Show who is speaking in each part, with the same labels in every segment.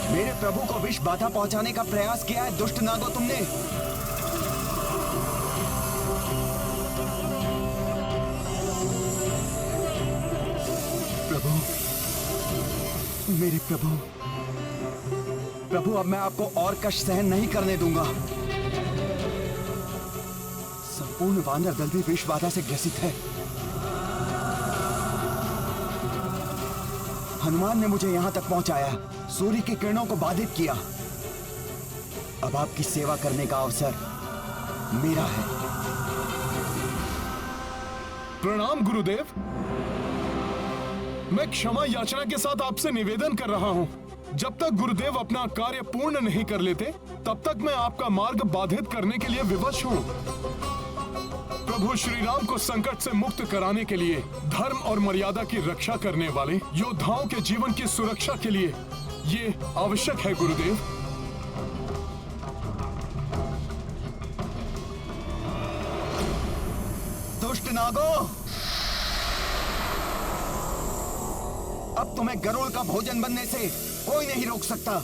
Speaker 1: मेरे प्रभु को विष बाधा पहुंचाने का प्रयास किया है दुष्ट नागो तुमने। प्रभु, मेरे प्रभु, प्रभु अब मैं आपको और कष्ट सहन नहीं करने दूंगा। संपूर्ण वानर दल भी विष बाधा से ग्रसित है। हनुमान ने मुझे यहां तक पहुंचाया, सूर्य की किरणों को बाधित किया। अब आपकी सेवा करने का अवसर मेरा है।
Speaker 2: प्रणाम गुरुदेव। मैं क्षमा याचना के साथ आपसे निवेदन कर रहा हूं। जब तक गुरुदेव अपना कार्य पूर्ण नहीं कर लेते, तब तक मैं आपका मार्ग बाधित करने के लिए विवश हूं। प्रभु श्री राम को संकट से मुक्त कराने के लिए, धर्म और मर्यादा की रक्षा करने वाले योद्धाओं के जीवन की सुरक्षा के लिए ये आवश्यक है गुरुदेव।
Speaker 1: दुष्ट नागो, अब तुम्हें गरुड़ का भोजन बनने से कोई नहीं रोक सकता।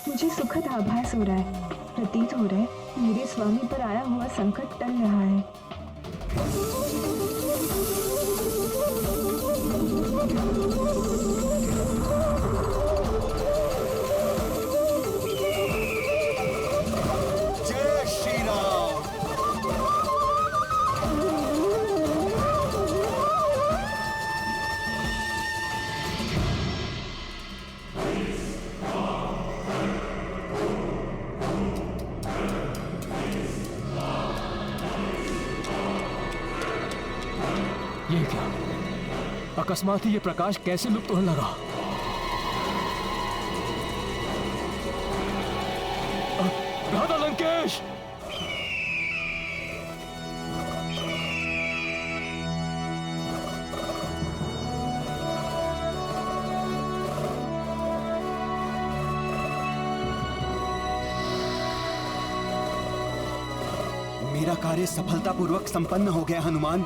Speaker 3: मुझे सुखद आभास हो रहा है। प्रतीत हो रहा है मेरे स्वामी पर आया हुआ संकट टल रहा है।
Speaker 1: जय श्री राम।
Speaker 4: ये क्या? अकस्मात ही ये प्रकाश कैसे लुप्त होने लगा? राधा लंकेश!
Speaker 1: मेरा कार्य सफलतापूर्वक संपन्न हो गया हनुमान।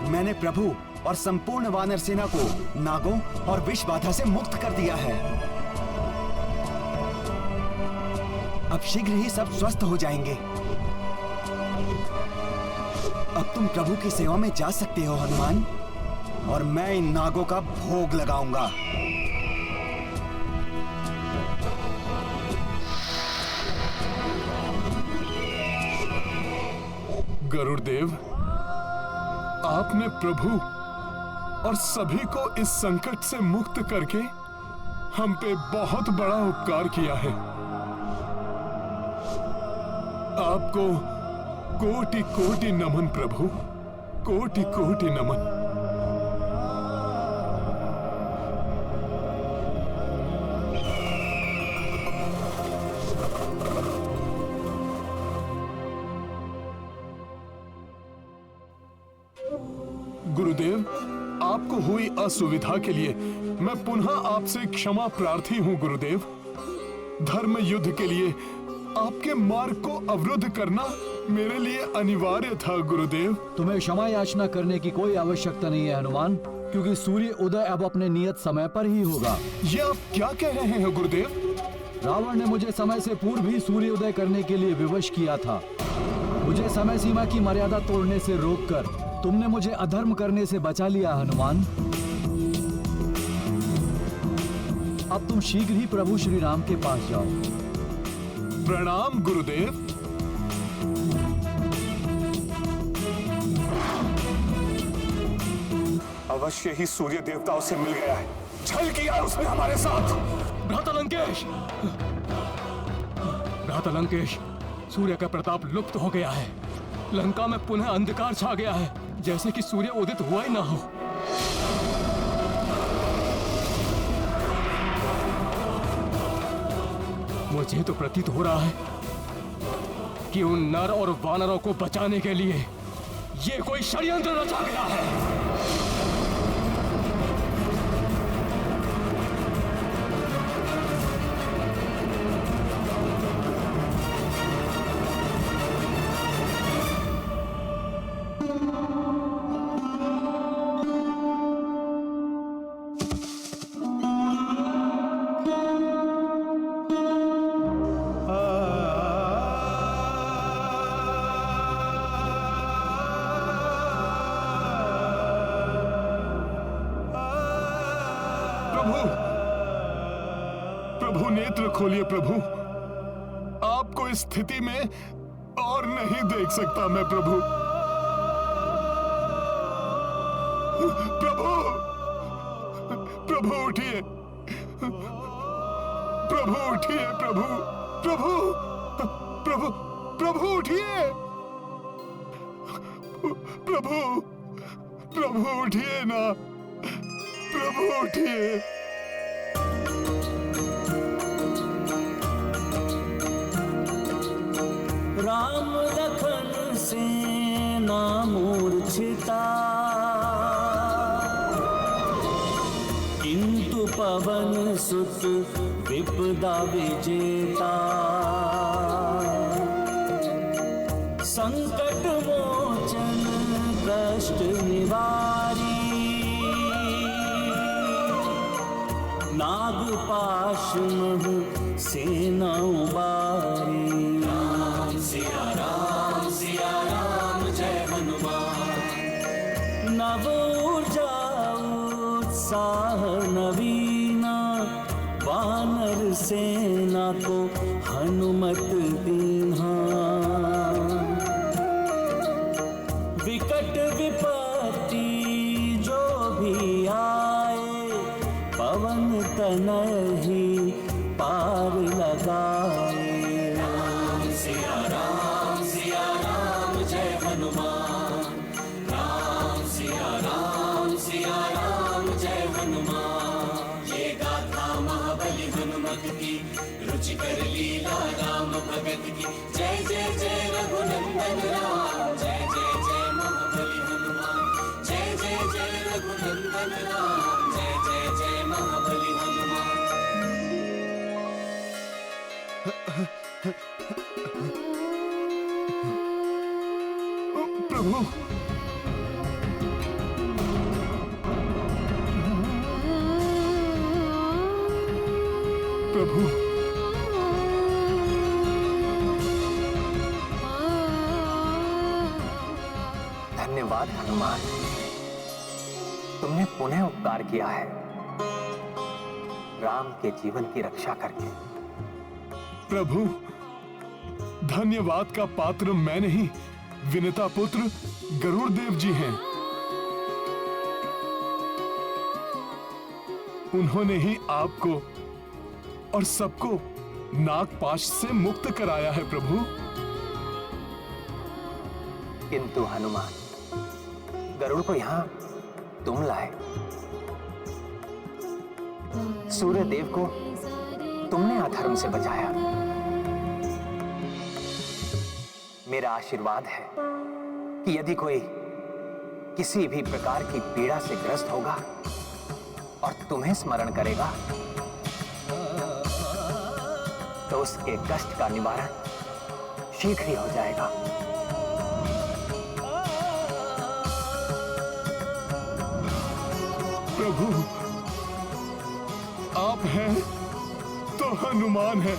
Speaker 1: मैंने प्रभु और संपूर्ण वानर सेना को नागों और विष बाधा से मुक्त कर दिया है। अब शीघ्र ही सब स्वस्थ हो जाएंगे। अब तुम प्रभु की सेवा में जा सकते हो हनुमान, और मैं इन नागों का भोग लगाऊंगा।
Speaker 2: गरुड़देव, आपने प्रभु और सभी को इस संकट से मुक्त करके हम पे बहुत बड़ा उपकार किया है। आपको कोटि कोटि नमन प्रभु, कोटि कोटि नमन। गुरुदेव, आपको हुई असुविधा के लिए मैं पुनः आपसे क्षमा प्रार्थी हूं गुरुदेव। धर्म युद्ध के लिए आपके मार्ग को अवरुद्ध करना मेरे लिए अनिवार्य था गुरुदेव।
Speaker 4: तुम्हें क्षमा याचना करने की कोई आवश्यकता नहीं है हनुमान, क्योंकि सूर्य उदय अब अपने नियत समय पर ही होगा।
Speaker 2: ये आप क्या कह रहे हैं गुरुदेव?
Speaker 4: रावण ने मुझे समय से पूर्व ही सूर्योदय करने के लिए विवश किया था। मुझे समय सीमा की मर्यादा तोड़ने से रोककर तुमने मुझे अधर्म करने से बचा लिया हनुमान। अब तुम शीघ्र ही प्रभु श्री राम के पास जाओ।
Speaker 2: प्रणाम गुरुदेव। अवश्य ही सूर्य देवताओं से मिल गया है। छल किया है उसने हमारे साथ।
Speaker 5: भ्राता लंकेश, भ्राता लंकेश, सूर्य का प्रताप लुप्त हो गया है। लंका में पुनः अंधकार छा गया है, जैसे कि सूर्य उदित हुआ ही ना हो। मुझे तो प्रतीत हो रहा है कि उन नर और वानरों को बचाने के लिए ये कोई षड्यंत्र रचा गया है।
Speaker 2: प्रभु नेत्र खोलिए प्रभु, आपको इस स्थिति में और नहीं देख सकता मैं प्रभु। प्रभु, प्रभु उठिए, प्रभु उठिए, प्रभु, प्रभु, प्रभु, प्रभु उठिए, प्रभु, प्रभु उठिए ना, प्रभु उठिए।
Speaker 6: राम लखन सेना मूर्छिता, किंतु पवन सुत विपदा विजेता। संकट मोचन कष्ट निवारी, नागपाश मह सेना उबारी। सिया राम जय हनुमान। नव ऊर्जा उत्साह नवीना, वानर सेना को हनुमत दीन्हा। विकट विपत्ति जो भी आए, पवन तनय ही पार लगाए। सिया राम जय हनुमान। सिया राम जय हनुमान। ये गाथा महाबली हनुमत की, रुचिकर लीला राम भगत की। जय जय जय रघुनंदन राम, जय जय जय महाबली हनुमान। जय जय जय रघुनंदन राम, जय जय जय महाबली हनुमान।
Speaker 2: प्रभु, प्रभु,
Speaker 7: धन्यवाद हनुमान, तुमने पुनः उपकार किया है, राम के जीवन की रक्षा करके।
Speaker 2: प्रभु, धन्यवाद का पात्र मैं नहीं, विनता पुत्र गरुड़ देव जी हैं। उन्होंने ही आपको और सबको नागपाश से मुक्त कराया है प्रभु।
Speaker 7: किंतु हनुमान, गरुड़ को यहां तुम लाए, सूर्य देव को तुमने अधर्म से बचाया। मेरा आशीर्वाद है कि यदि कोई किसी भी प्रकार की पीड़ा से ग्रस्त होगा और तुम्हें स्मरण करेगा, तो उसके कष्ट का निवारण शीघ्र ही हो जाएगा।
Speaker 2: प्रभु, आप हैं तो हनुमान है,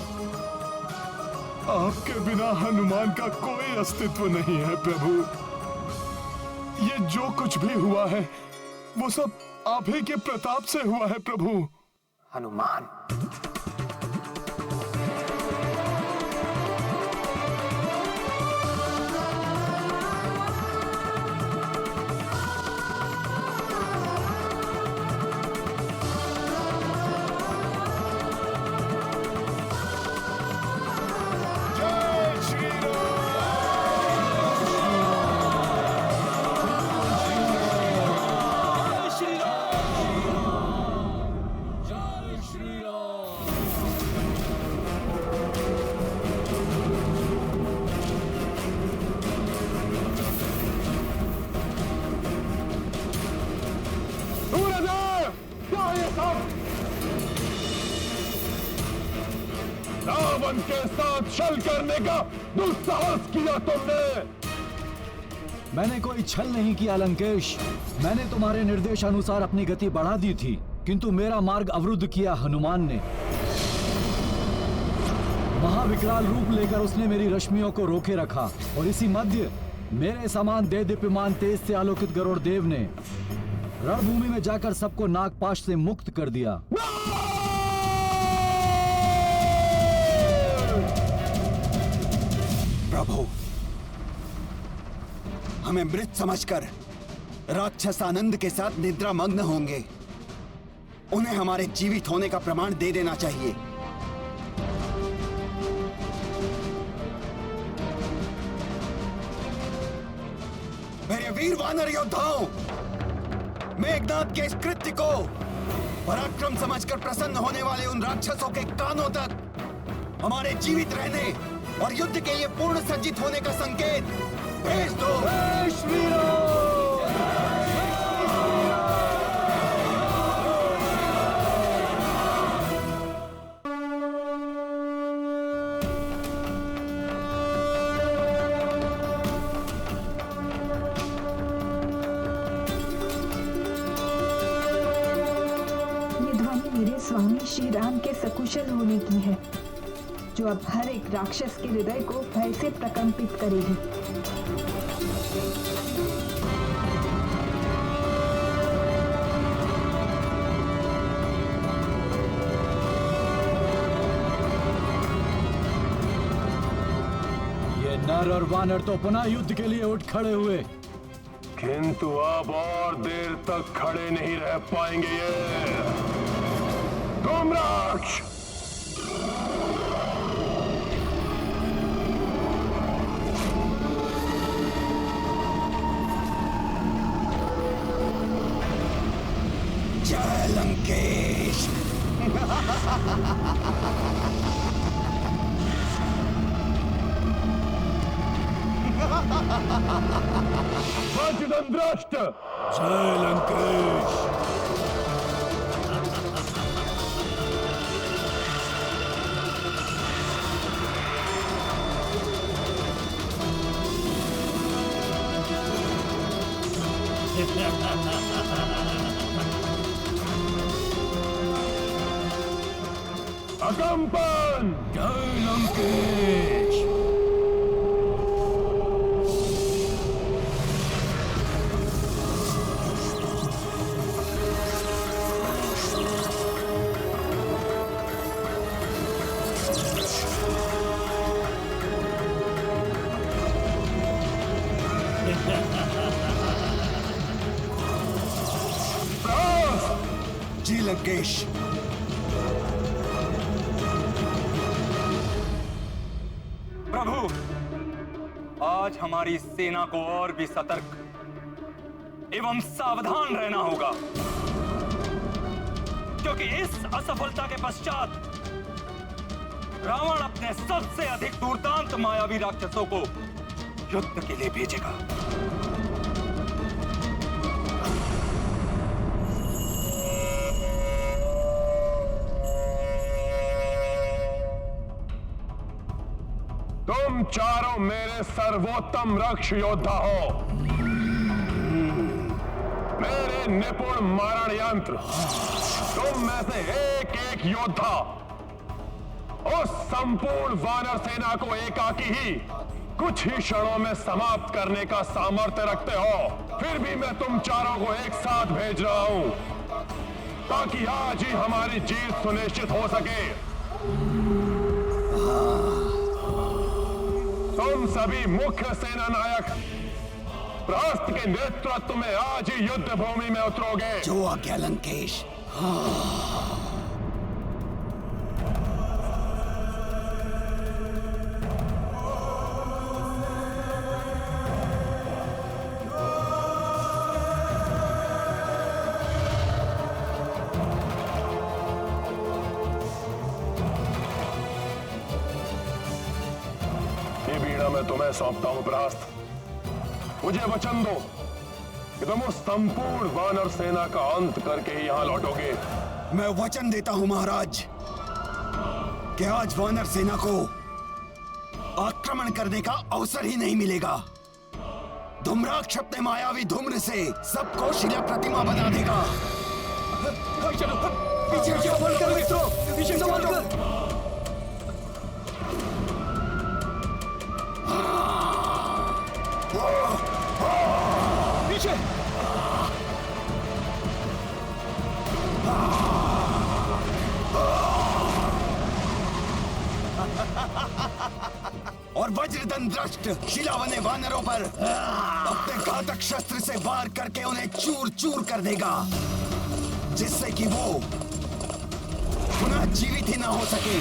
Speaker 2: आपके बिना हनुमान का कोई अस्तित्व नहीं है प्रभु। ये जो कुछ भी हुआ है वो सब आप ही के प्रताप से हुआ है प्रभु।
Speaker 7: हनुमान,
Speaker 2: क्या ये सब? रावण के साथ छल करने का दुस्साहस किया तुमने।
Speaker 4: मैंने कोई छल नहीं किया लंकेश। मैंने तुम्हारे निर्देश अनुसार अपनी गति बढ़ा दी थी, किंतु मेरा मार्ग अवरुद्ध किया हनुमान ने। महाविकराल रूप लेकर उसने मेरी रश्मियों को रोके रखा और इसी मध्य मेरे समान देदीप्यमान तेज से आलोकित गरुड़ देव ने रणभूमि में जाकर सबको नागपाश से मुक्त कर दिया।
Speaker 1: प्रभु, हमें मृत समझकर राक्षस आनंद के साथ निद्रा मग्न होंगे। उन्हें हमारे जीवित होने का प्रमाण दे देना चाहिए। मेरे वीर वानर योद्धाओं, मेघनाद के इस कृत्य को पराक्रम समझकर प्रसन्न होने वाले उन राक्षसों के कानों तक हमारे जीवित रहने और युद्ध के लिए पूर्ण सज्जित होने का संकेत भेज दो।
Speaker 3: मेरे स्वामी श्री राम के सकुशल होने की है, जो अब हर एक राक्षस के हृदय को भय से प्रकंपित करेगी।
Speaker 4: ये नर और वानर तो पुनः युद्ध के लिए उठ खड़े हुए,
Speaker 2: किंतु अब और देर तक खड़े नहीं रह पाएंगे ये धूम्राक्ष।
Speaker 1: जय लंकेश।
Speaker 2: वज्रदंष्ट्र।
Speaker 4: जय लंकेश।
Speaker 2: अकंपन।
Speaker 4: जय लंकेश।
Speaker 1: जी लंकेश।
Speaker 8: प्रभु, आज हमारी सेना को और भी सतर्क एवं सावधान रहना होगा, क्योंकि इस असफलता के पश्चात रावण अपने सबसे अधिक दुर्दांत मायावी राक्षसों को युद्ध के लिए भेजेगा।
Speaker 2: तुम चारों मेरे सर्वोत्तम रक्ष योद्धा हो, मेरे निपुण मारण यंत्र। तुम में से एक एक योद्धा उस संपूर्ण वानर सेना को एकाकी ही कुछ ही क्षणों में समाप्त करने का सामर्थ्य रखते हो। फिर भी मैं तुम चारों को एक साथ भेज रहा हूं, ताकि आज ही हमारी जीत सुनिश्चित हो सके। तुम सभी मुख्य सेना नायक प्रहस्त के नेतृत्व में आज ही युद्ध भूमि में उतरोगे।
Speaker 1: जो आज्ञा लंकेश।
Speaker 2: ये बीड़ा मैं तुम्हें सौंपता हूं प्रहस्त। मुझे वचन दो, कि तुम उस संपूर्ण वानर सेना का अंत करके ही यहाँ लौटोगे।
Speaker 1: मैं वचन देता हूं महाराज कि आज वानर सेना को आक्रमण करने का अवसर ही नहीं मिलेगा। धूम्राक्ष अपने मायावी धूम्र से सबको शिला प्रतिमा बना देगा।
Speaker 5: चलो
Speaker 1: पीछे संभल कर मित्रों, पीछे संभल कर।
Speaker 5: पीछे।
Speaker 1: और वज्रदंड्रष्ट शिलावने वानरों पर अपने घातक शस्त्र से वार करके उन्हें चूर चूर कर देगा, जिससे कि वो पुनः जीवित ही ना हो सके।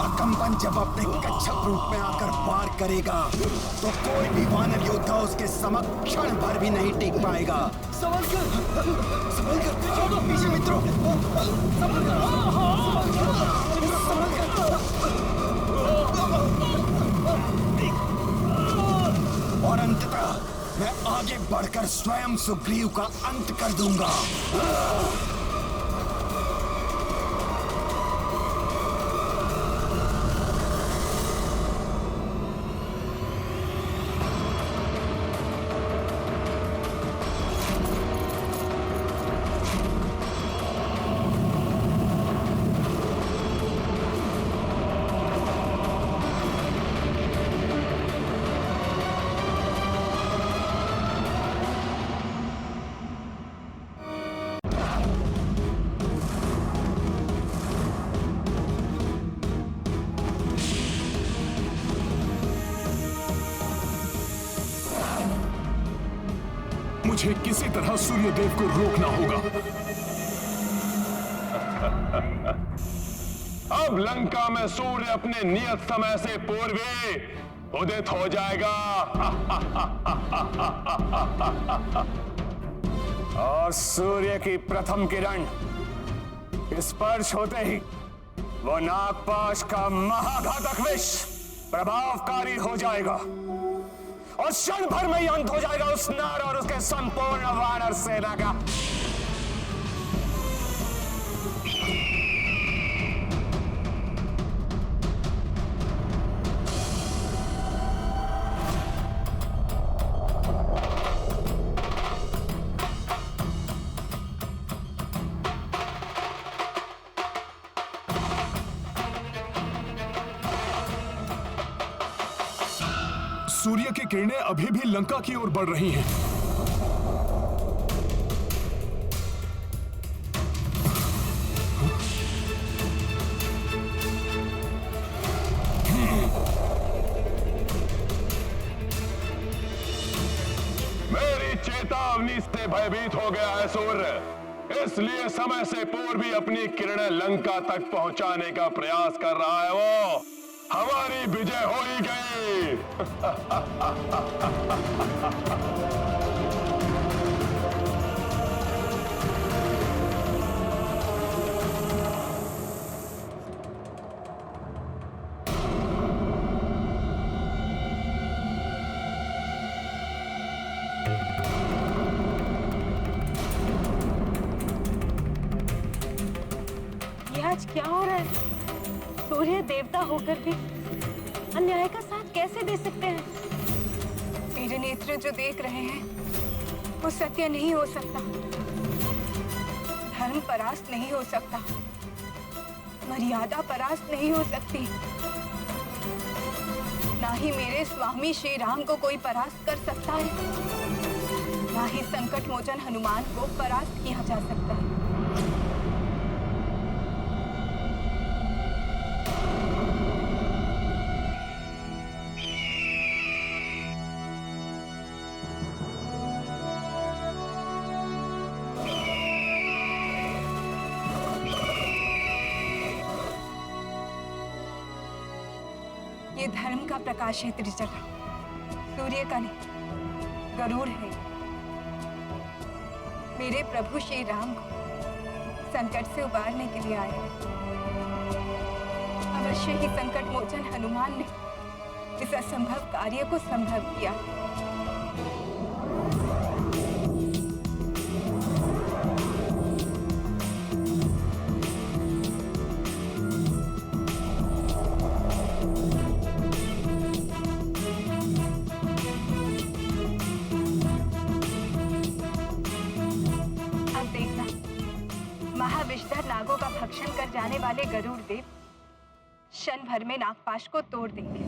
Speaker 1: अकंपन जब अपने कच्छप रूप में आकर वार करेगा तो कोई भी वानर योद्धा उसके समक्ष क्षण भर भी नहीं टिक पाएगा। संभल कर पीछे मित्रों, और अंततः मैं आगे बढ़कर स्वयं सुग्रीव का अंत कर दूंगा।
Speaker 2: मुझे किसी तरह सूर्यदेव को रोकना होगा। अब लंका में सूर्य अपने नियत समय से पूर्व ही उदित हो जाएगा।
Speaker 9: और सूर्य की प्रथम किरण स्पर्श होते ही वो नागपाश का महाघातक विष प्रभावकारी हो जाएगा और क्षण भर में ही अंत हो जाएगा उस नर और उसके संपूर्ण वानर सेना का।
Speaker 2: सूर्य की किरणें अभी भी लंका की ओर बढ़ रही हैं। मेरी चेतावनी से भयभीत हो गया है सूर्य, इसलिए समय से पूर्व भी अपनी किरणें लंका तक पहुंचाने का प्रयास कर रहा है। वो हमारी विजय हो ही गई।
Speaker 10: ये आज क्या हो रहा है? सूर्य देवता होकर भी अन्याय का साथ कैसे दे सकते हैं? मेरे नेत्र जो देख रहे हैं वो सत्य नहीं हो सकता, धर्म परास्त नहीं हो सकता, मर्यादा परास्त नहीं हो सकती। ना ही मेरे स्वामी श्री राम को कोई परास्त कर सकता है, ना ही संकट मोचन हनुमान को परास्त किया जा सकता है। ये धर्म का प्रकाश है त्रिजटा, सूर्य का नहीं, गरुड़ है। मेरे प्रभु श्री राम को संकट से उबारने के लिए आए। अवश्य ही संकट मोचन हनुमान ने इस असंभव कार्य को संभव किया। अब देखना, महाविषधर नागों का भक्षण कर जाने वाले गरुड़ देव क्षण भर में नागपाश को तोड़ देंगे।